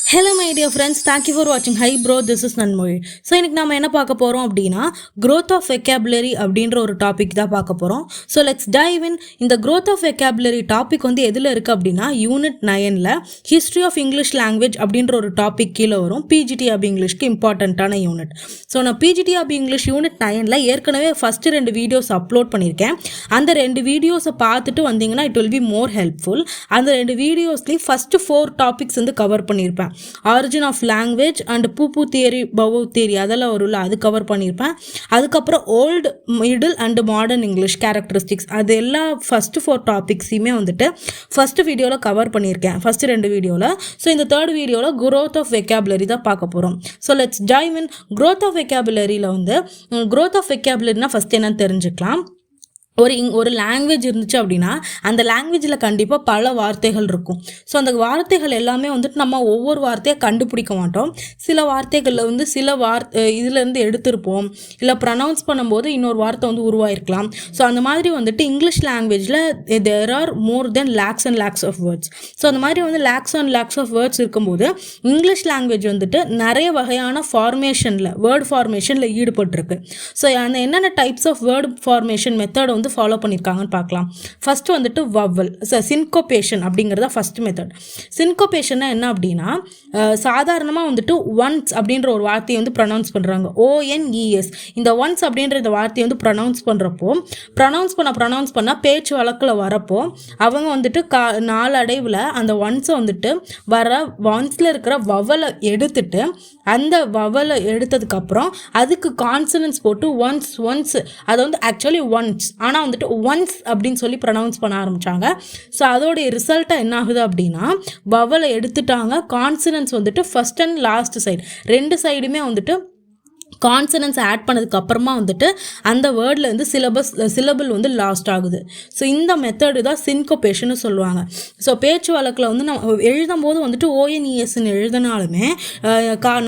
Hello my dear friends, thank you for watching. Hi bro, this is Nanmozhi. So இன்னைக்கு நாம என்ன பார்க்க போறோம் அப்படினா growth of vocabulary அப்படிங்கற ஒரு டாபிக் தான் பார்க்க போறோம். So let's dive in. இந்த growth of vocabulary டாபிக் வந்து எதுல இருக்கு அப்படினா unit 9ல history of English language அப்படிங்கற ஒரு டாபிக் கீழ வரும். PGTAB இங்கிலீஷ்க்கு இம்பார்ட்டன்ட்டான யூனிட். So நான் PGTAB இங்கிலீஷ் யூனிட் 9ல ஏற்கனவே ஃபர்ஸ்ட் 2 வீடியோஸ் அப்லோட் பண்ணிருக்கேன். அந்த 2 வீடியோஸை பார்த்துட்டு வந்தீங்கன்னா it will be more helpful. அந்த 2 வீடியோஸ்ல ஃபர்ஸ்ட் 4 டாபிக்ஸ் வந்து கவர் பண்ணிருப்பேன். Origin of language and pooh theory bow theory அதெல்லாம் வரும்ல அது கவர் பண்ணியிருப்பேன். அதுக்கப்புறம் old middle and modern English characteristics அது எல்லா ஃபர்ஸ்ட் 4 டாபிக்ஸையுமே வந்துட்டு ஃபர்ஸ்ட் வீடியோவில் கவர் பண்ணியிருக்கேன், ஃபர்ஸ்ட் 2 வீடியோவில். ஸோ இந்த தேர்ட் வீடியோவில் growth of vocabulary தான் பார்க்க போகிறோம். So let's dive in. growth of vocabularyல வந்து growth of vocabularyனா ஃபர்ஸ்ட் என்னன்னு தெரிஞ்சுக்கலாம். ஒரு லாங்குவேஜ் இருந்துச்சு அப்படின்னா அந்த லாங்குவேஜில் கண்டிப்பாக பல வார்த்தைகள் இருக்கும். ஸோ அந்த வார்த்தைகள் எல்லாமே வந்துட்டு நம்ம ஒவ்வொரு வார்த்தையாக கண்டுபிடிக்க மாட்டோம். சில வார்த்தைகளில் வந்து சில இதுலேருந்து எடுத்திருப்போம், இல்லை ப்ரனவுன்ஸ் பண்ணும்போது இன்னொரு வார்த்தை வந்து உருவாயிருக்கலாம். ஸோ அந்த மாதிரி வந்துட்டு இங்கிலீஷ் லாங்குவேஜில் there are more than lakhs and lakhs of words. So அந்த மாதிரி வந்து lakhs and lakhs of words இருக்கும்போது இங்கிலீஷ் லாங்குவேஜ் வந்துட்டு நிறைய வகையான ஃபார்மேஷனில் வேர்ட் ஃபார்மேஷனில் ஈடுபட்டிருக்கு. ஸோ அந்த என்னென்ன types of word formation method வந்து ஃபாலோ பண்ணியிருக்காங்கன்னு பார்க்கலாம். ஃபர்ஸ்ட் வந்துட்டு வவல் சின்கோபேஷன் அப்படிங்கிறத ஃபர்ஸ்ட் மெத்தட். சின்கோபேஷன்னா என்ன அப்படின்னா சாதாரணமாக வந்துட்டு ஒன்ஸ் அப்படின்ற ஒரு வார்த்தையை வந்து ப்ரொனவுன்ஸ் பண்ணுறாங்க, ONES. இந்த ஒன்ஸ் அப்படின்ற இந்த வார்த்தையை வந்து ப்ரொனவுன்ஸ் பண்ணுறப்போ ப்ரொனவுன்ஸ் பண்ணால் பேச்சு வழக்கில் வரப்போ அவங்க வந்துட்டு நாளடைவில் அந்த ஒன்ஸை வந்துட்டு ஒன்ஸில் இருக்கிற வவலை எடுத்துட்டு அந்த வவலை எடுத்ததுக்கப்புறம் அதுக்கு கான்சனன்ஸ் போட்டு ஒன்ஸ் அதை வந்து ஆக்சுவலி ஒன்ஸ் ஆனால் வந்துட்டு ஒன்ஸ் அப்படின்னு சொல்லி ப்ரொனவுன்ஸ் பண்ண ஆரம்பித்தாங்க. ஸோ அதோடைய ரிசல்ட்டாக என்ன ஆகுது அப்படின்னா வவலை எடுத்துட்டாங்க, கான்சனன்ஸ் வந்துட்டு ஃபர்ஸ்ட் அண்ட் லாஸ்ட் சைடு 2 சைடுமே வந்துட்டு கான்சனன்ஸ் ஆட் பண்ணதுக்கு அப்புறமா வந்துட்டு அந்த வேர்டில் வந்து சிலபிள் வந்து லாஸ்ட் ஆகுது. ஸோ இந்த மெத்தடு தான் சின்கோபேஷன்னு சொல்லுவாங்க. ஸோ பேச்சு வழக்கில் வந்து நம்ம எழுதும் போது வந்துட்டு ONESன்னு எழுதினாலுமே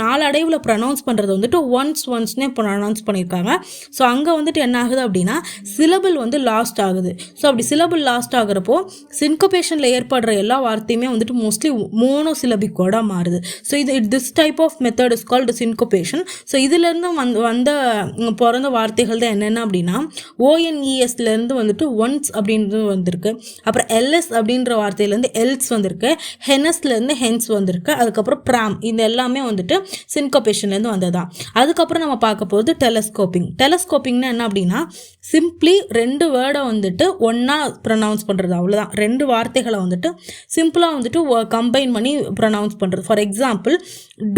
நாளடைவில் ப்ரொனவுன்ஸ் பண்ணுறது வந்துட்டு ஒன்ஸ்னே ப்ரொனவுன்ஸ் பண்ணியிருக்காங்க. ஸோ அங்கே வந்துட்டு என்ன ஆகுது அப்படின்னா சிலபிள் வந்து லாஸ்ட் ஆகுது. ஸோ அப்படி சிலபிள் லாஸ்ட் ஆகிறப்போ சின்கோபேஷனில் ஏற்படுற எல்லா வார்த்தையுமே வந்துட்டு மோஸ்ட்லி மோனோசிலபிக்கோட மாறுது. So this type of method is called syncopation. So இதில் வந்த பிறந்த வார்த்தைகள் தான் என்னென்ன அப்படின்னா ONESலேருந்து வந்துட்டு ஒன்ஸ் அப்படின்றது வந்திருக்கு, அப்புறம் LS அப்படின்ற வார்த்தையிலேருந்து எல்ஸ் வந்திருக்கு, ஹெனஸ்லேருந்து ஹென்ஸ் வந்திருக்கு, அதுக்கப்புறம் ப்ராம். இந்த எல்லாமே வந்துட்டு சின்கோபேஷன்லேருந்து வந்ததுதான். அதுக்கப்புறம் நம்ம பார்க்க போகிறது டெலஸ்கோப்பிங்னா என்ன அப்படின்னா சிம்பிளி 2 வேர்டை வந்துட்டு ஒன்றா ப்ரொனவுன்ஸ் பண்ணுறது, அவ்வளோதான். 2 வார்த்தைகளை வந்துட்டு சிம்பிளாக வந்துட்டு கம்பைன் பண்ணி ப்ரொனவுன்ஸ் பண்ணுறது. For example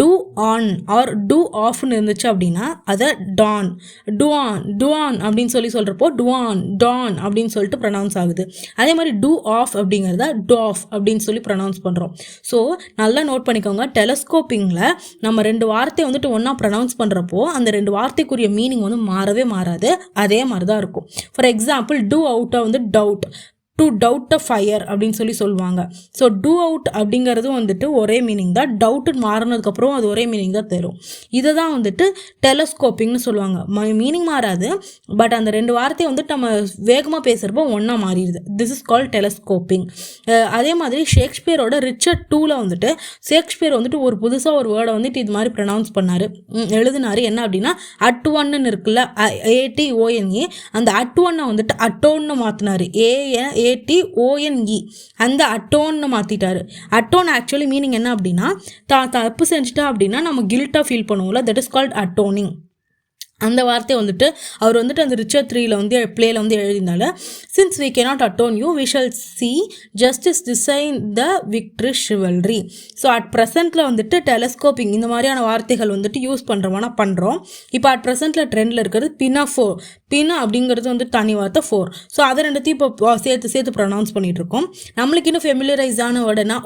to on or to ஆஃப்னு இருந்துச்சு அப்படின்னா அதை டுவான் அப்படின்னு சொல்கிறப்போ டான் அப்படின்னு சொல்லிட்டு ப்ரொனவுன்ஸ் ஆகுது. அதே மாதிரி டூ ஆஃப் அப்படிங்கிறத டாஃப் அப்படின்னு சொல்லி ப்ரொனவுன்ஸ் பண்ணுறோம். ஸோ நல்லா நோட் பண்ணிக்கோங்க, டெலஸ்கோப்பிங்கில் நம்ம 2 வார்த்தையை வந்துட்டு ஒன்றா ப்ரொனவுன்ஸ் பண்ணுறப்போ அந்த 2 வார்த்தைக்குரிய மீனிங் வந்து மாறவே மாறாது, அதே மாதிரி தான் இருக்கும். ஃபார் எக்ஸாம்பிள் டூ அவுட்டை வந்து doubt, to doubt a fire அப்படின்னு சொல்லுவாங்க. ஸோ டூ அவுட் அப்படிங்கிறதும் வந்துட்டு ஒரே மீனிங் தான், டவுட்டு மாறினதுக்கப்புறம் அது ஒரே மீனிங் தான் தரும். இதை தான் வந்துட்டு டெலஸ்கோப்பிங்னு சொல்லுவாங்க. மீனிங் மாறாது, பட் அந்த 2 வார்த்தையை வந்துட்டு நம்ம வேகமாக பேசுகிறப்போ ஒன்றா மாறிடுது. This is called telescoping. அதே மாதிரி ஷேக்ஸ்பியரோட ரிச்சர்ட் 2ல் வந்துட்டு ஷேக்ஸ்பியர் வந்துட்டு ஒரு புதுசாக ஒரு வேர்டை வந்துட்டு இது மாதிரி ப்ரொனவுன்ஸ் பண்ணார், எழுதினார். என்ன அப்படின்னா அட்ஒன்னு இருக்குல்ல, ATONE, அந்த அட்ஒன்னை வந்துட்டு அட்டோன்னு மாற்றினார், ATONE. அந்த அட்டோன்னு மாற்றிட்டாரு. அட்டோன் ஆக்சுவலி மீனிங் என்ன அப்படின்னா தப்பு செஞ்சுட்டா அப்படின்னா நம்ம கில்ட்டாக ஃபீல் பண்ணுவோம்ல, தட் இஸ் கால்ட் அட்டோனிங். அந்த வார்த்தை வந்துட்டு அவர் வந்துட்டு அந்த ரிச்சர்ட் 3ல் வந்து பிளேயில் வந்து எழுதினால since we cannot atone you we shall see justice design the victory chivalry. So at ப்ரெசென்ட்டில் வந்துட்டு டெலஸ்கோப்பிங் இந்த மாதிரியான வார்த்தைகள் வந்துட்டு யூஸ் பண்ணுறோம். இப்போ அட் ப்ரெசென்ட்டில் ட்ரெண்டில் இருக்கிறது பினாஃபோர். பின் அப்படிங்கிறது வந்து தனி வார்த்தை, 4. ஸோ அதை 2த்தையும் இப்போ சேர்த்து ப்ரொனவுன்ஸ் பண்ணிகிட்டு இருக்கோம். நம்மளுக்கு இன்னும் ஃபெமிலியரைஸான வேர்டுனா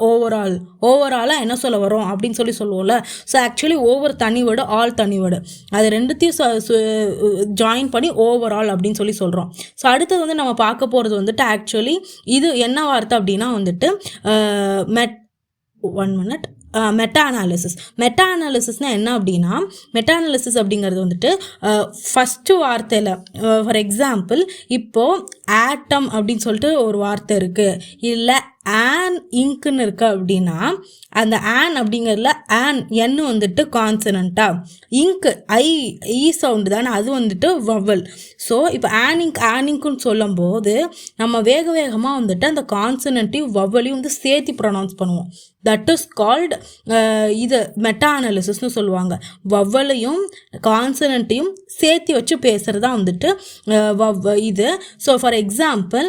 ஓவராலாக என்ன சொல்ல வரோம் அப்படின்னு சொல்லுவோம்ல. ஸோ ஆக்சுவலி ஓவர் தனி வேர்டு, ஆல் தனி வேர்டு, அது 2த்தையும் ஜாயின் பண்ணி ஓவரால் அப்படின்னு சொல்கிறோம். ஸோ அடுத்தது வந்து நம்ம பார்க்க போகிறது வந்துட்டு ஆக்சுவலி இது என்ன வார்த்தை அப்படின்னா வந்துட்டு மெட்டா அனாலிசிஸ்னால் என்ன அப்படின்னா மெட்டா அப்படிங்கிறது வந்துட்டு ஃபஸ்ட்டு வார்த்தையில் ஃபார் எக்ஸாம்பிள் இப்போது ஆட்டம் அப்படின்னு சொல்லிட்டு ஒரு வார்த்தை இருக்குது, இல்லை ஆன் இங்க்குன்னு இருக்கு அப்படின்னா அந்த ஆன் அப்படிங்கிறதுல ஆன் என்னு வந்துட்டு கான்சனண்டா, இங்க் இ சவுண்டு தானே, அது வந்துட்டு வவல். ஸோ இப்போ ஆனிங்க்குன்னு சொல்லும் போது நம்ம வேகமாக வந்துட்டு அந்த கான்சனண்ட்டையும் வவலையும் வந்து சேர்த்து ப்ரொனவுன்ஸ் பண்ணுவோம். தட் இஸ் கால்டு இது மெட்டா அனாலிசிஸ்னு சொல்லுவாங்க. வவ்வலையும் கான்சனண்ட்டையும் சேர்த்து வச்சு பேசுகிறதா வந்துட்டு இது. So for example,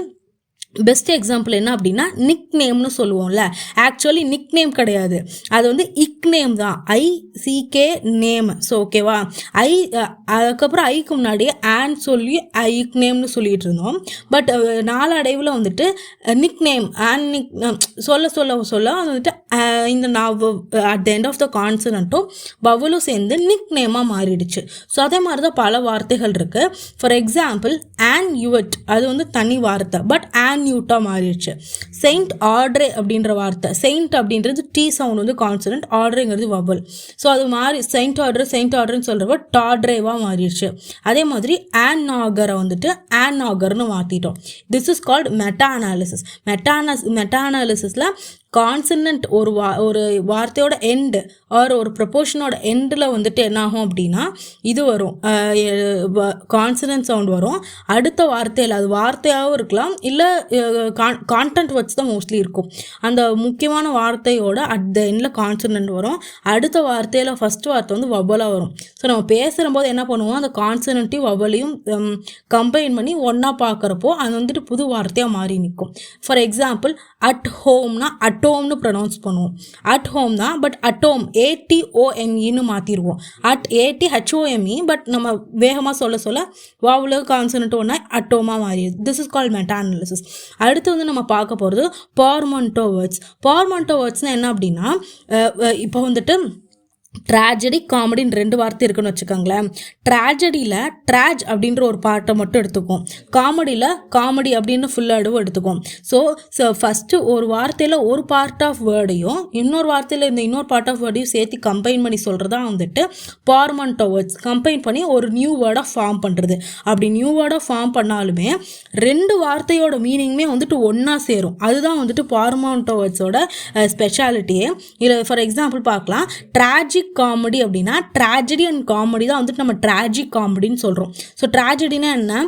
best example என்ன அப்படின்னா நிக் நேம்னு சொல்லுவோம்ல. ஆக்சுவலி நிக் நேம் கிடையாது, அது வந்து இக் நேம் தான், ICK நேம். ஸோ ஓகேவா, அதுக்கப்புறம் ஐக்கு முன்னாடியே ஆன் சொல்லி இக் நேம்னு சொல்லிட்டு இருந்தோம். பட் நாளடைவில் வந்துட்டு நிக் நேம் நிக் சொல்ல அது வந்துட்டு இந்த at the end of the கான்சனண்ட்டும் வவலும் சேர்ந்து நிக் நேமாக மாறிடுச்சு. ஸோ அதே மாதிரி தான் பல வார்த்தைகள் இருக்குது. ஃபார் எக்ஸாம்பிள் யூட் அது வந்து தனி வார்த்தை, பட் நியூட்டாக மாறிடுச்சு. செயின்ட் ஆட்ரே அப்படின்ற வார்த்தை, செயின்ட் அப்படின்றது டி சவுண்ட் வந்து கான்சனன்ட், ஆட்ரேங்கிறது வவல். ஸோ அது மாறி செயின்ட் ஆட்ருன்னு சொல்கிறப்ப டாட்ரேவாக மாறிடுச்சு. அதே மாதிரி ஆனாகரை வந்துட்டு ஆனாகர்னு மாற்றிட்டோம். This is called meta analysis. Meta அனாலிசிஸில் கான்சனன்ட் ஒரு வார்த்தையோட எண்டு ஆர் ஒரு ப்ரொபோர்ஷனோட எண்டில் வந்துட்டு என்னாகும் அப்படின்னா இது வரும், கான்சனன்ட் சவுண்ட் வரும். அடுத்த வார்த்தையில் அது வார்த்தையாகவும் இருக்கலாம், இல்லை கான்டென்ட் வச்சு தான் மோஸ்ட்லி இருக்கும். அந்த முக்கியமான வார்த்தையோட அட் த எண்டில் கான்சனன்ட் வரும், அடுத்த வார்த்தையில் ஃபஸ்ட் வார்த்தை வந்து வவலாக வரும். ஸோ நம்ம பேசுகிறம்போது என்ன பண்ணுவோம், அந்த கான்சனன்ட்டையும் வவலையும் கம்பைன் பண்ணி ஒன்றா பார்க்குறப்போ அது வந்துட்டு புது வார்த்தையாக மாறி நிற்கும். ஃபார் எக்ஸாம்பிள் அட் ஹோம்னா அட்டோம்னு ப்ரொனவுன்ஸ் பண்ணுவோம். அட் ஹோம் தான், பட் அட்டோம் ATOMEன்னு மாற்றிடுவோம். HOME, பட் நம்ம வேகமாக சொல்ல வாவுல கான்சனன்ட் ஒன்றா அட்டோமாக மாறிடுது. This is called meta analysis. அடுத்து வந்து நம்ம பார்க்க போகிறது பார்மன்டோ வேர்ட்ஸ். பார்மன்டோ வேர்ட்ஸ்னால் என்ன அப்படின்னா, இப்போ வந்துட்டு ட்ராஜடி காமெடின்னு 2 வார்த்தை இருக்குன்னு வச்சுக்கோங்களேன். ட்ராஜடியில் ட்ராஜ் அப்படின்ற ஒரு பாட்டை மட்டும் எடுத்துக்கும், காமெடியில் காமெடி அப்படின்னு ஃபுல்லாக எடுத்துக்கும். ஸோ ஃபஸ்ட்டு ஒரு வார்த்தையில் ஒரு பார்ட் ஆஃப் வேர்டையும் இன்னொரு வார்த்தையில் இந்த இன்னொரு பார்ட் ஆஃப் வேர்டையும் சேர்த்து கம்பைன் பண்ணி சொல்கிறதா வந்துட்டு பார்மன்டோ வேர்ட்ஸ். கம்பைன் பண்ணி ஒரு நியூ வேர்டாக ஃபார்ம் பண்ணுறது. அப்படி நியூ வேர்டாக ஃபார்ம் பண்ணாலுமே 2 வார்த்தையோட மீனிங்குமே வந்துட்டு ஒன்றா சேரும். அதுதான் வந்துட்டு பார்மன்டோ வேர்ட்ஸோட ஸ்பெஷாலிட்டியே. இதில் ஃபார் எக்ஸாம்பிள் பார்க்கலாம், ட்ராஜிக் காமெடி அப்படின்னா ட்ராஜடி அண்ட் காமெடி தான் வந்துட்டு நம்ம ட்ராஜிக் காமெடின்னு சொல்கிறோம். ஸோ ட்ராஜடினா என்ன,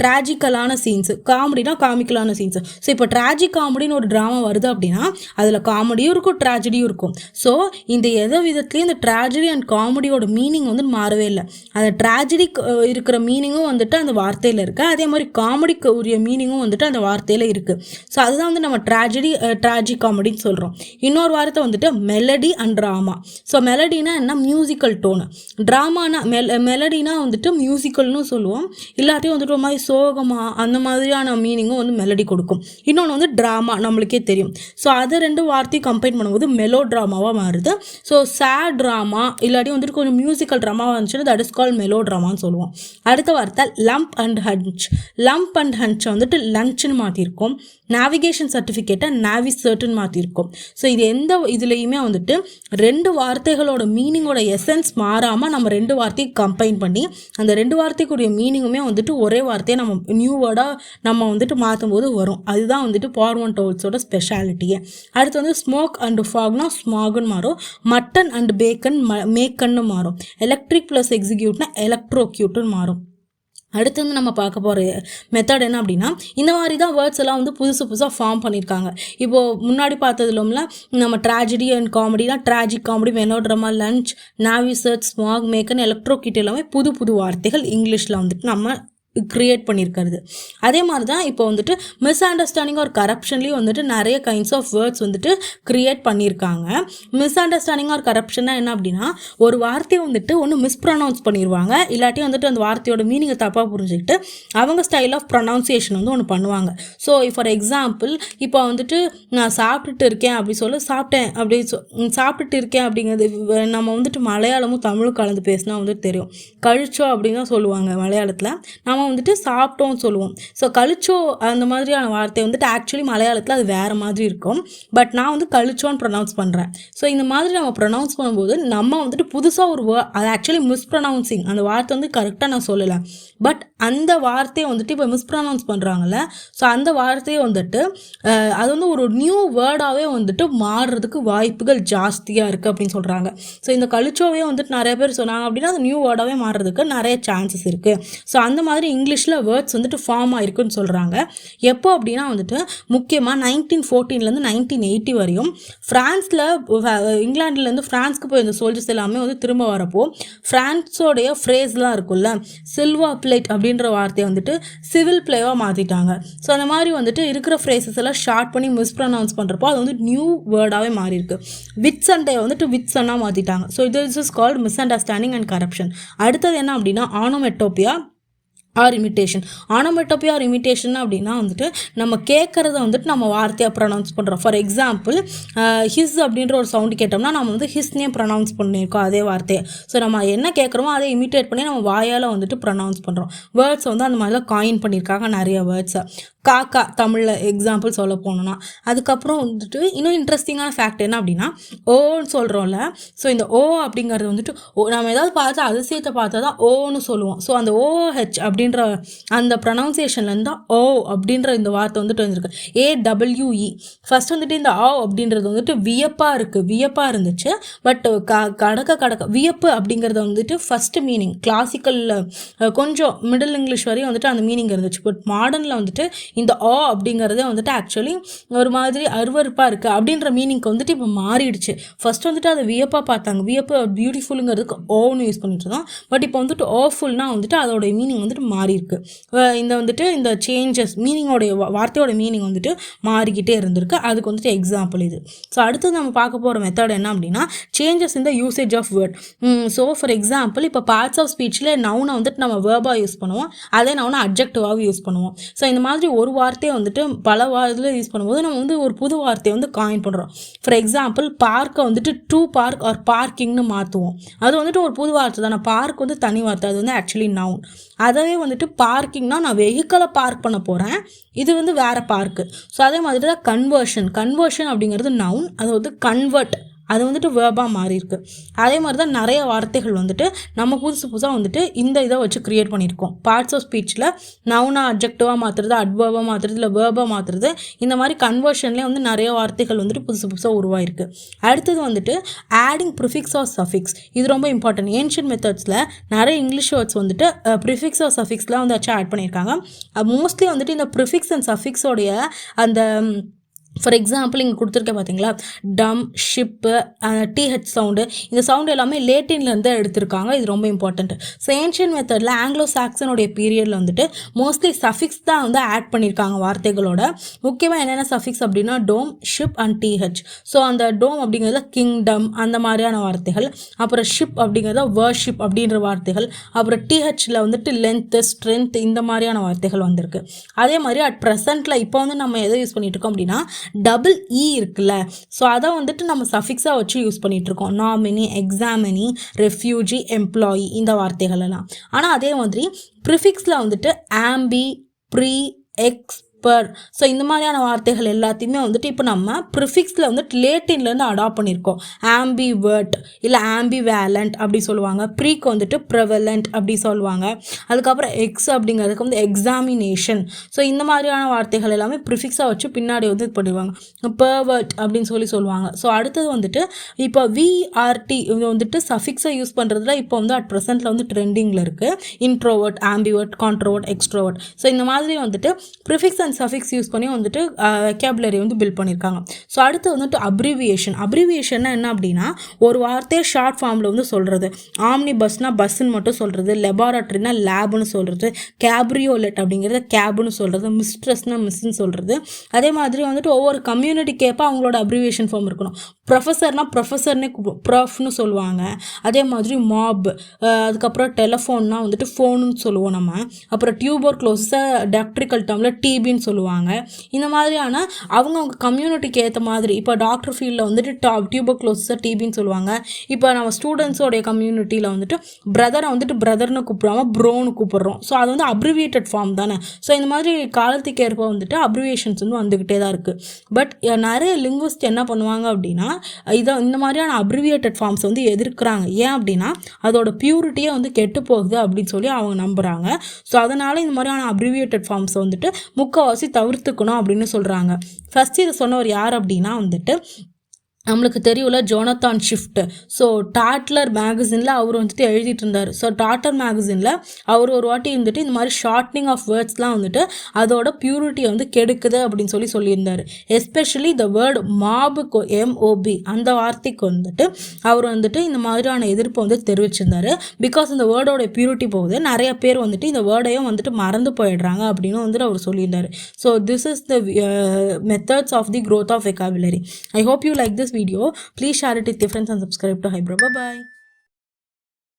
ட்ராஜிக்கலான சீன்ஸு, காமெடினா காமிக்கலான சீன்ஸு. ஸோ இப்போ ட்ராஜிக் காமெடின்னு ஒரு ட்ராமா வருது அப்படின்னா அதில் காமெடியும் இருக்கும் ட்ராஜடியும் இருக்கும். ஸோ இந்த எதை விதத்துலேயும் இந்த ட்ராஜடி அண்ட் காமெடியோட மீனிங் வந்து மாறவே இல்லை. அந்த ட்ராஜடிக்கு இருக்கிற மீனிங்கும் வந்துட்டு அந்த வார்த்தையில் இருக்குது, அதே மாதிரி காமெடிக்கு உரிய மீனிங்கும் வந்துட்டு அந்த வார்த்தையில் இருக்குது. ஸோ அதுதான் வந்து நம்ம ட்ராஜிக் காமெடின்னு சொல்கிறோம். இன்னொரு வார்த்தை வந்துட்டு melody and drama. So melody என்ன மியூசிக்கல் டோனு, ட்ராமானா மெலடினா வந்துட்டு மியூசிக்கல்னு சொல்லுவோம். இல்லாட்டியும் வந்துட்டு ஒரு மாதிரி சோகமாக அந்த மாதிரியான மீனிங்கும் வந்து மெலடி கொடுக்கும். இன்னொன்று வந்து ட்ராமா, நம்மளுக்கே தெரியும். ஸோ அதை 2 வார்த்தையும் கம்பைன் பண்ணும்போது மெலோ ட்ராமாவாக மாறுது. ஸோ சேட் ட்ராமா இல்லாட்டி வந்துட்டு கொஞ்சம் மியூசிக்கல் ட்ராமாவாக இருந்துச்சுன்னா தட் இஸ் கால் மெலோ ட்ராமான்னு சொல்லுவோம். அடுத்த வார்த்தை lump and hunch. Lump and hunch வந்துட்டு லன்ச்னு மாற்றிருக்கோம். நேவிகேஷன் சர்டிஃபிகேட்டை நேவிசர்ட்னு மாற்றிருக்கோம். ஸோ இது எந்த இதுலேயுமே வந்துட்டு 2 வார்த்தைகளோட மீனிங்கோட எசன்ஸ் மாறாமல் நம்ம 2 வார்த்தையை கம்பைன் பண்ணி அந்த 2 வார்த்தைக்குரிய மீனிங்குமே வந்துட்டு ஒரே வார்த்தையை நம்ம நியூ வேர்டாக நம்ம வந்துட்டு மாற்றும் போது வரும். அதுதான் வந்துட்டு பார்மன்டோ வேர்ட்ஸோட ஸ்பெஷாலிட்டியே. அடுத்து வந்து ஸ்மோக் அண்ட் ஃபாக்னா ஸ்மாகுன்னு மாறும், மட்டன் அண்ட் பேக்கன் மேக்கன்னு மாறும், எலக்ட்ரிக் ப்ளஸ் எக்ஸிக்யூட்னா எலக்ட்ரோக்யூட்டுன்னு மாறும். அடுத்து வந்து நம்ம பார்க்க போகிற மெத்தட் என்ன அப்படின்னா, இந்த மாதிரி தான் வேர்ட்ஸ் எல்லாம் வந்து புதுசாக ஃபார்ம் பண்ணியிருக்காங்க. இப்போது முன்னாடி பார்த்ததுல நம்ம ட்ராஜடி அண்ட் காமெடினா ட்ராஜிக் காமெடி, மெலோட்ராமா, லஞ்ச், நாவிசர்ட், ஸ்மாக், மேக்கன், எலக்ட்ரோகிட் எல்லாமே புது வார்த்தைகள் இங்கிலீஷில் வந்துட்டு நம்ம க்ரியேட் பண்ணியிருக்கிறது. அதே மாதிரி தான் இப்போ வந்துட்டு மிஸ் அண்டர்ஸ்டாண்டிங் ஆர் கரப்ஷன்லேயும் வந்துட்டு நிறைய கைண்ட்ஸ் ஆஃப் வேர்ட்ஸ் வந்துட்டு க்ரியேட் பண்ணியிருக்காங்க. மிஸ் அண்டர்ஸ்டாண்டிங் ஆர் கரப்ஷன்னா என்ன அப்படின்னா, ஒரு வார்த்தையை வந்துட்டு ஒன்று மிஸ்ப்ரொனவுன்ஸ் பண்ணிடுவாங்க, இல்லாட்டி வந்துட்டு அந்த வார்த்தையோட மீனிங்கை தப்பாக புரிஞ்சுக்கிட்டு அவங்க ஸ்டைல் ஆஃப் ப்ரொனவுன்சியேஷன் வந்து ஒன்று பண்ணுவாங்க. ஸோ ஃபார் எக்ஸாம்பிள் இப்போ வந்துட்டு நான் சாப்பிட்டுட்டு இருக்கேன் அப்படி சாப்பிட்டேன் அப்படி சாப்பிட்டுட்டு இருக்கேன் அப்படிங்கிறது நம்ம வந்துட்டு மலையாளமும் தமிழும் கலந்து பேசினா வந்துட்டு தெரியும். கழிச்சோ அப்படின்னு தான் சொல்லுவாங்க மலையாளத்தில். நம்ம வந்துட்டு சாப்பிட்டோம்னு சொல்லுவோம். ஸோ கழிச்சோ அந்த மாதிரியான வார்த்தை வந்துட்டு ஆக்சுவலி மலையாளத்தில் அது வேறு மாதிரி இருக்கும். பட் நான் வந்து கழிச்சோன்னு ப்ரொனவுன்ஸ் பண்ணுறேன். ஸோ இந்த மாதிரி நம்ம ப்ரொனவுன்ஸ் பண்ணும்போது நம்ம வந்துட்டு புதுசாக ஒரு அது ஆக்சுவலி மிஸ்ப்ரொனவுன்சிங், அந்த வார்த்தை வந்து கரெக்டாக நான் சொல்லலை, பட் அந்த வார்த்தையை வந்துட்டு இப்போ மிஸ்ப்ரொனவுன்ஸ் பண்ணுறாங்கல்ல, ஸோ அந்த வார்த்தையை வந்துட்டு அது வந்து ஒரு நியூ வேர்டாகவே வந்துட்டு மாறுறதுக்கு வாய்ப்புகள் ஜாஸ்தியாக இருக்குது அப்படின்னு சொல்கிறாங்க. ஸோ இந்த கழிச்சோவே வந்துட்டு நிறைய பேர் சொன்னாங்க அப்படின்னா அது நியூ வேர்டாகவே மாறுறதுக்கு நிறைய சான்சஸ் இருக்குது. ஸோ அந்த மாதிரி இங்கிலீஷில் வேர்ட்ஸ் வந்துட்டு ஃபார்ம் ஆகிருக்குன்னு சொல்கிறாங்க. எப்போ அப்படின்னா வந்துட்டு முக்கியமாக 1914 1980 வரையும் ஃப்ரான்ஸில் இங்கிலாந்துலேருந்து ஃப்ரான்ஸ்க்கு போய் இந்த சோல்ஜர்ஸ் எல்லாமே வந்து திரும்ப வரப்போ ஃப்ரான்ஸோடைய ஃப்ரேஸ்லாம் இருக்குல்ல, சில்வா பிளேட் அப்படின்ற வார்த்தையை வந்துட்டு சிவில் பிளேவாக மாற்றிட்டாங்க. ஸோ அந்த மாதிரி வந்துட்டு இருக்கிற ஃப்ரேசஸ் எல்லாம் ஷார்ட் பண்ணி மிஸ்ப்ரொனவுன்ஸ் பண்ணுறப்போ அது வந்து நியூ வேர்டாகவே மாறி இருக்கு. விட்ஸ் அண்டை வந்துட்டு விட்ஸன்னாக மாற்றிட்டாங்க. ஸோ இது is called miss understanding and corruption. அடுத்தது என்ன அப்படின்னா ஆனோமெட்டோபியா ஆர் இமிட்டேஷன். ஆனோமெட்டோபியா ஆர் இமிட்டேஷன் அப்படின்னா வந்துட்டு நம்ம கேட்குறத வந்துட்டு நம்ம வார்த்தையாக ப்ரொனவுன்ஸ் பண்ணுறோம். ஃபார் எக்ஸாம்பிள் ஹிஸ் அப்படின்ற ஒரு சவுண்டு கேட்டோம்னா நம்ம வந்து ஹிஸ்னே ப்ரொனவுன்ஸ் பண்ணியிருக்கோம் அதே வார்த்தையை. ஸோ நம்ம என்ன கேட்குறோமோ அதை இமிட்டேட் பண்ணி நம்ம வாயால் வந்துட்டு ப்ரொனவுன்ஸ் பண்ணுறோம். வேர்ட்ஸ் வந்து அந்த மாதிரிலாம் காயின் பண்ணியிருக்காங்க நிறைய வேர்ட்ஸை. காக்கா தமிழில் எக்ஸாம்பிள் சொல்ல போனோம்னா. அதுக்கப்புறம் வந்துட்டு இன்னும் இன்ட்ரெஸ்டிங்கான ஃபேக்ட் என்ன அப்படின்னா ஓன்னு சொல்கிறோம்ல, ஸோ இந்த ஓ அப்படிங்கிறது வந்துட்டு நம்ம ஏதாவது பார்த்து அதிசயத்தை பார்த்தா தான் ஓன்னு சொல்லுவோம். ஸோ அந்த ஓஹெச் அப்படின்ற அந்த ப்ரொனவுன்சியேஷன்லேருந்து தான் ஓ அப்படின்ற இந்த வார்த்தை வந்துட்டு வந்திருக்கு. AWE. ஃபர்ஸ்ட் வந்துட்டு இந்த ஆ அப்படின்றது வந்துட்டு வியப்பாக இருந்துச்சு. பட் கடக்க வியப்பு அப்படிங்கிறது வந்துட்டு ஃபஸ்ட்டு மீனிங் கிளாசிக்கலில் கொஞ்சம் மிடில் இங்கிலீஷ் வரையும் வந்துட்டு அந்த மீனிங் இருந்துச்சு. பட் மாடர்னில் வந்துட்டு இந்த ஆ அப்படிங்கிறதே வந்துட்டு ஆக்சுவலி ஒரு மாதிரி அருவருப்பாக இருக்குது அப்படின்ற மீனிங்க்கு வந்துட்டு இப்போ மாறிடுச்சு. ஃபர்ஸ்ட் வந்துட்டு அதை வியப்பாக பார்த்தாங்க, வியப்பு பியூட்டிஃபுல்லுங்கிறதுக்கு ஓன்னு யூஸ் பண்ணிட்டு இருந்தோம். பட் இப்போ வந்துட்டு ஓஃபுல்னா வந்துட்டு அதோடைய மீனிங் வந்துட்டு மாறி இருக்கு. இந்த வந்துட்டு இந்த சேஞ்சஸ் மீனிங்கோடைய வார்த்தையோட மீனிங் வந்துட்டு மாறிக்கிட்டே இருந்திருக்கு. அதுக்கு வந்துட்டு எக்ஸாம்பிள் இது. ஸோ அடுத்தது நம்ம பார்க்க போகிற மெத்தட் என்ன அப்படின்னா changes in the usage of word. So for example இப்போ பார்ட்ஸ் ஆஃப் ஸ்பீச்சில் நவுனை வந்துட்டு நம்ம வேர்பாக யூஸ் பண்ணுவோம், அதே நவுனை அட்ஜெக்டிவாக யூஸ் பண்ணுவோம். ஸோ இந்த மாதிரி ஒரு வார்த்தையை வந்துட்டு பல வார்த்தையில் யூஸ் பண்ணும்போது நம்ம வந்து ஒரு புது வார்த்தையை வந்து காயின் பண்ணுறோம். ஃபார் எக்ஸாம்பிள் பார்க்கை வந்துட்டு டு பார்க் ஆர் பார்க்கிங்னு மாற்றுவோம். அது வந்துட்டு ஒரு புது வார்த்தை தானே. பார்க் வந்து தனி வார்த்தை, அது வந்து ஆக்சுவலி நவுன். அதவே வந்துட்டு பார்க்கிங்னா நான் வெஹிக்கிளை பார்க் பண்ண போகிறேன், இது வந்து வேறு பார்க்கு. ஸோ அதே மாதிரி தான் கன்வர்ஷன் அப்படிங்கிறது நவுன், அது வந்து கன்வெர்ட் அது வந்துட்டு வேர்பாக மாறி இருக்கு. அதே மாதிரி தான் நிறைய வார்த்தைகள் வந்துட்டு நம்ம புதுசாக வந்துட்டு இந்த இதை வச்சு க்ரியேட் பண்ணியிருக்கோம். பார்ட்ஸ் ஆஃப் ஸ்பீச்சில் நவுனாக அட்ஜெக்டிவாக மாற்றுறது, அட்வர்பாக மாற்றுறது, இல்லை வேர்பாக மாற்றுறது, இந்த மாதிரி கன்வர்ஷன்லேயே வந்து நிறைய வார்த்தைகள் வந்துட்டு புதுசாக உருவாயிருக்கு. அடுத்தது வந்துட்டு ஆடிங் ப்ரிஃபிக்ஸ் ஆர் சஃபிக்ஸ். இது ரொம்ப இம்பார்ட்டன்ட். ஏன்ஷியன்ட் மெத்தட்ஸில் நிறைய இங்கிலீஷ் வேர்ட்ஸ் வந்துட்டு ப்ரிஃபிக்ஸ் ஆர் சஃபிக்ஸ்லாம் வந்து வச்சு ஆட் பண்ணியிருக்காங்க. மோஸ்ட்லி வந்துட்டு இந்த ப்ரிஃபிக்ஸ் அண்ட் சஃபிக்ஸோடைய அந்த ஃபார் எக்ஸாம்பிள் இங்கே கொடுத்துருக்கேன் பார்த்தீங்களா, டம், ஷிப்பு, டிஹெச் சவுண்டு, இந்த சவுண்டு எல்லாமே லேட்டின்லேருந்து எடுத்திருக்காங்க. இது ரொம்ப இம்பார்ட்டண்ட். ஸோ ஏன்ஷியன்ட் மெத்தடில் ஆங்கிலோ சாக்சனுடைய பீரியடில் வந்துட்டு மோஸ்ட்லி சஃபிக்ஸ் தான் வந்து ஆட் பண்ணியிருக்காங்க வார்த்தைகளோட. முக்கியமாக என்னென்ன சஃபிக்ஸ் அப்படின்னா டோம், ஷிப் அண்ட் டிஹெச். ஸோ அந்த டோம் அப்படிங்கிறத கிங்டம் அந்த மாதிரியான வார்த்தைகள், அப்புறம் ஷிப் அப்படிங்கிறத வர்ஷிப் அப்படின்ற வார்த்தைகள், அப்புறம் டிஹெச்சில் வந்துட்டு லென்த்து, ஸ்ட்ரென்த், இந்த மாதிரியான வார்த்தைகள் வந்திருக்கு. அதே மாதிரி அட் ப்ரெசென்ட்டில் இப்போ வந்து நம்ம எதை யூஸ் பண்ணிட்டு இருக்கோம் அப்படின்னா டபுள் இ இருக்குல்ல, ஸோ அதை வந்துட்டு நம்ம சஃபிக்ஸாக வச்சு யூஸ் பண்ணிட்டு இருக்கோம். நாமினி, எக்ஸாமினி, ரெஃப்யூஜி, எம்ப்ளாயி, இந்த வார்த்தைகள் எல்லாம். ஆனால் அதே மாதிரி ப்ரிஃபிக்ஸில் வந்துட்டு ஆம்பி, ப்ரீ, எக்ஸ், பர், ஸோ இந்த மாதிரியான வார்த்தைகள் எல்லாத்தையுமே வந்துட்டு இப்போ நம்ம ப்ரிஃபிக்ஸில் வந்துட்டு லேட்டின்லேருந்து அடாப்ட் பண்ணியிருக்கோம். ஆம்பிவர்ட் இல்லை ஆம்பிவேலண்ட் அப்படி சொல்லுவாங்க. ப்ரீக்கு வந்துட்டு ப்ரெவலண்ட் அப்படி சொல்லுவாங்க. அதுக்கப்புறம் எக்ஸ் அப்படிங்கிறதுக்கு வந்து எக்ஸாமினேஷன். ஸோ இந்த மாதிரியான வார்த்தைகள் எல்லாமே ப்ரிஃபிக்ஸாக வச்சு பின்னாடி வந்து இது பண்ணிடுவாங்க. பெர்வர்ட் அப்படின்னு சொல்லுவாங்க. ஸோ அடுத்தது வந்துட்டு இப்போ விஆர்டி இது வந்துட்டு சஃபிக்ஸை யூஸ் பண்ணுறதுல இப்போ வந்து அட் ப்ரெசென்ட்டில் வந்து ட்ரெண்டிங்கில் இருக்குது. Introvert, ambivert, controvert, extrovert. So இந்த மாதிரி வந்துட்டு ப்ரிஃபிக்ஸ் அண்ட் சஃபிக்ஸ் யூஸ் பண்ணி வந்துட்டு வெக்காபுலரி வந்து பில்ட் பண்ணியிருக்காங்க. ஸோ அடுத்து வந்துட்டு அப்ரிவியேஷன் என்ன அப்படின்னா ஒரு வார்த்தையை ஷார்ட் ஃபார்மில் வந்து சொல்கிறது. ஆம்னி பஸ்னா பஸ்ன்னு மட்டும் சொல்கிறது, லெபார்டரினா லேப்னு சொல்கிறது, கேப்ரியோலெட் அப்படிங்கிறத கேப்னு சொல்கிறது, மிஸ்ட்ரஸ்னா மிஸ்ன்னு சொல்கிறது. அதே மாதிரி வந்துட்டு ஒவ்வொரு கம்யூனிட்டிக்கேப்ப அவங்களோட அப்ரிவியேஷன் ஃபார்ம் இருக்கணும். ப்ரொஃபஸர்னா ப்ரொஃபஸர்னே ப்ரொஃப்னு சொல்லுவாங்க. அதே மாதிரி மாப், அதுக்கப்புறம் டெலிஃபோன்னா வந்துட்டு ஃபோனுன்னு சொல்லுவோம் நம்ம. அப்புறம் டியூபர் க்ளோஸை டாக்ட்ரிக்கல் டேர்மில் டிபின்னு டிபின்னு சொல்லுவாங்க. இந்த மாதிரியான அவங்கவுங்க கம்யூனிட்டிக்கு ஏற்ற மாதிரி இப்போ டாக்டர் ஃபீல்டில் வந்துட்டு டியூபர்குலோசிஸை டிபின்னு சொல்லுவாங்க. இப்போ நம்ம ஸ்டூடெண்ட்ஸோடைய கம்யூனிட்டியில் வந்துட்டு பிரதரை வந்துட்டு பிரதர்னு கூப்பிடாம ப்ரோன்னு கூப்பிடுறோம். ஸோ அது வந்து அப்ரிவியேட்டட் ஃபார்ம் தானே. ஸோ இந்த மாதிரி காலத்துக்கு ஏற்ப வந்துட்டு அப்ரிவியேஷன்ஸ் வந்து வந்துக்கிட்டே தான் இருக்குது. பட் நிறைய லிங்குவிஸ்ட் என்ன பண்ணுவாங்க அப்படின்னா இந்த மாதிரியான அப்ரிவியேட்டட் ஃபார்ம்ஸ் வந்து எதிர்க்கிறாங்க. ஏன் அப்படின்னா அதோட பியூரிட்டியே வந்து கெட்டு போகுது அப்படின்னு சொல்லி அவங்க நம்புகிறாங்க. ஸோ அதனால் இந்த மாதிரியான அப்ரிவியேட்டட் ஃபார்ம்ஸை வந்துட்டு முக்கால்வாசி தவிர்த்துக்கணும் அப்படின்னு சொல்கிறாங்க. ஃபஸ்ட்டு இதை சொன்னவர் யார் அப்படின்னா வந்துட்டு நம்மளுக்கு தெரியும்ல ஜோனத்தான் ஷிஃப்ட். ஸோ டாட்லர் மேகசினில் அவர் வந்துட்டு எழுதிட்டு இருந்தார். ஸோ டாட்டர் மேகசினில் அவர் ஒரு வாட்டி வந்துட்டு இந்த மாதிரி ஷார்ட்னிங் ஆஃப் வேர்ட்ஸ்லாம் வந்துட்டு அதோட பியூரிட்டியை வந்து கெடுக்குது அப்படின்னு சொல்லியிருந்தார். எஸ்பெஷலி த வேர்டு மாபுக்கு MOB அந்த வார்த்தைக்கு வந்துட்டு அவர் வந்துட்டு இந்த மாதிரியான எதிர்ப்பை வந்து தெரிவிச்சிருந்தார். பிகாஸ் இந்த வேர்டோட பியூரிட்டி போகுது, நிறைய பேர் வந்துட்டு இந்த வேர்டையும் வந்துட்டு மறந்து போயிடுறாங்க அப்படின்னு வந்துட்டு அவர் சொல்லியிருந்தார். So this is the methods of the growth of vocabulary. I hope you like this video. Please share it with your friends and subscribe to Hybro. Bye bye.